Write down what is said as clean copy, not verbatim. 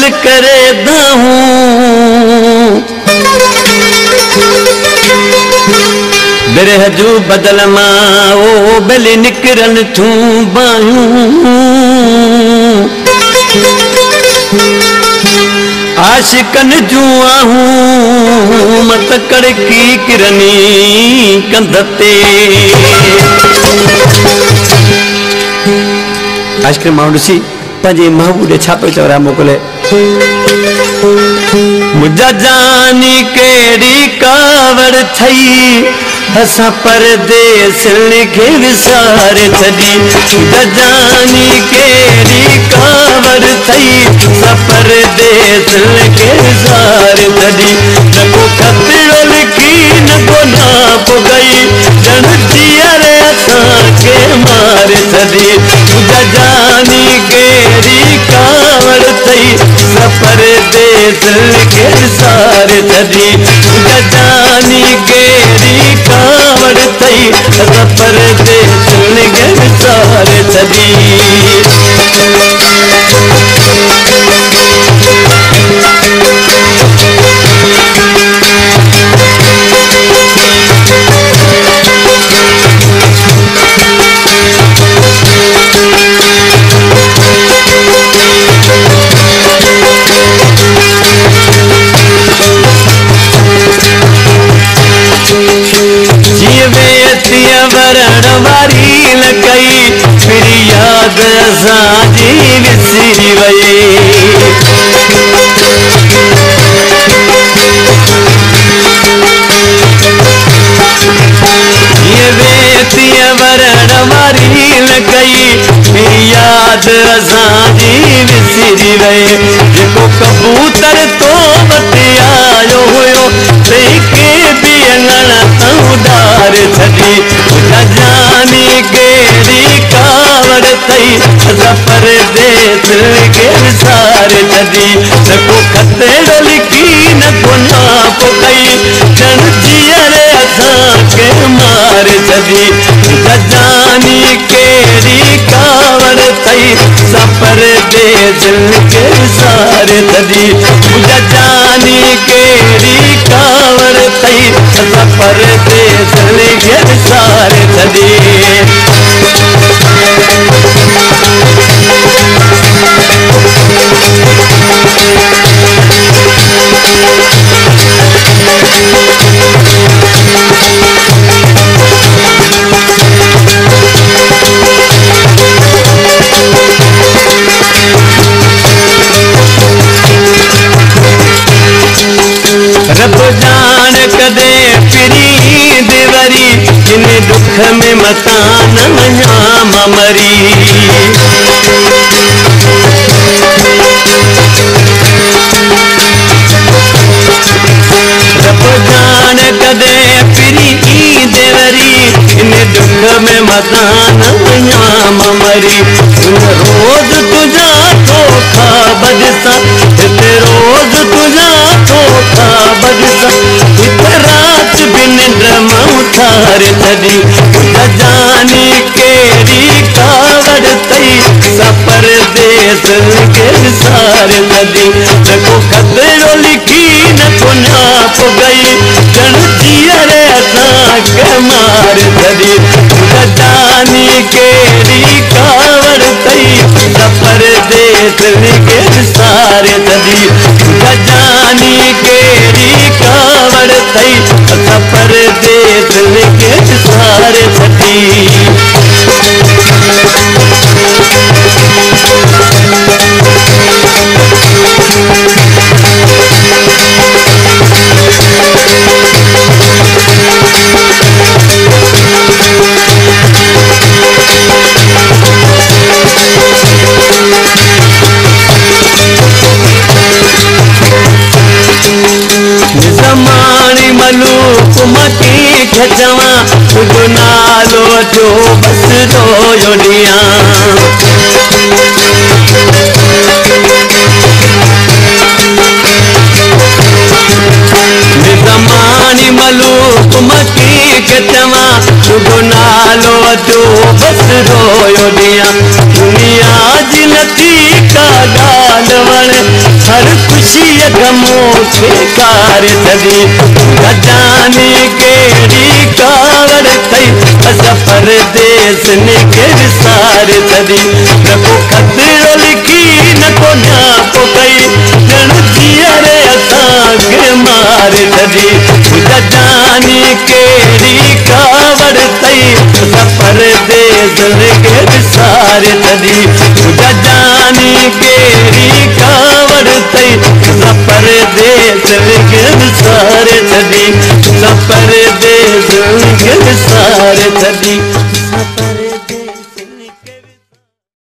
दिल करे दाहूं बिरह जो बदल मां ओ बेली निकरन थू बायूं आशिकन जू आहूं मत कड़की किरनी कंधते आशिक माण्हू ॾिसी पंहिंजे महबूब ॾे छा पियो चवरा मोकिले मुंहिंजा जानी कहिड़ी कावड़ थई असां परदेस खे विसारे छॾी मुंहिंजा जानी कहिड़ी कावड़ थई असां परदेस खे विसारे छॾी न को खतरो लिखी न को नाप गई ॼण जीअर असांखे मारे छॾी मुंहिंजा जानी कहिड़ी कावड़ थई असां परदेस खे विसारे छॾी मुंहिंजा जानी कहिड़ी कावड़ थई असां परदेस खे विसारे छॾी वरण वारी लकई फिर याद असांजी विसरी वई ये वेती वरण वारी लकई फिर याद असांजी विसरी वई जेको कबूतर तो वटि आयो हुयो तंहिंखे बि अङण उॾारे छॾी जानी कहिड़ी कावड़ थई असां परदेस खे विसारे छॾी न को खतरो लिखी न को नाप कई ॼण जीअर असांखे मारे छॾी जानी कहिड़ी कावड़ थई असां परदेस खे विसारे छॾी जानी कहिड़ी कावड़ थई असां परदेस खे विसारे छॾी रब जान कदे फिरी देवरी इन दुख में मता न वञा मरी रब जान कदे फिरी देवरी इन दुख में मता न वञा मरी रोज तुझा धोखा बदसा रोज तुझा धोखा बदसा रात भी निंड उठारे छॾी जानी कहिड़ी कावड़ थई असां परदेस खे विसारे छॾी न को खतरो लिखी न को नाप गई ॼण जीअर असांखे मारे छॾी जानी कहिड़ी कावड़ थई असां परदेस खे विसारे छॾी जानी कहिड़ी कावड़ थई असां परदेस खे विसारे छॾी ज़मानी मलूक मकी खे चवां तुंहिंजो नालो जो बस रोयो ॾियां ज़मानी मलूक मकी खे चवां तुंहिंजो नालो जो बस रोयो ॾियां दुनिया जी नथी का ॻाल्हि वणे हर ख़ुशीअ गमो स्वीकार छॾी जानी कहिड़ी कावड़ थई असां परदेस के विसार छॾी न को खतरो लिखी न को न्यापो कई ॼण जीअर असांखे मार छॾी जानी कहिड़ी कावड़ थई असां परदेस के विसार छॾी जानी कहिड़ी कावड़ थई असां परदेस के विसार छॾी असां परदेस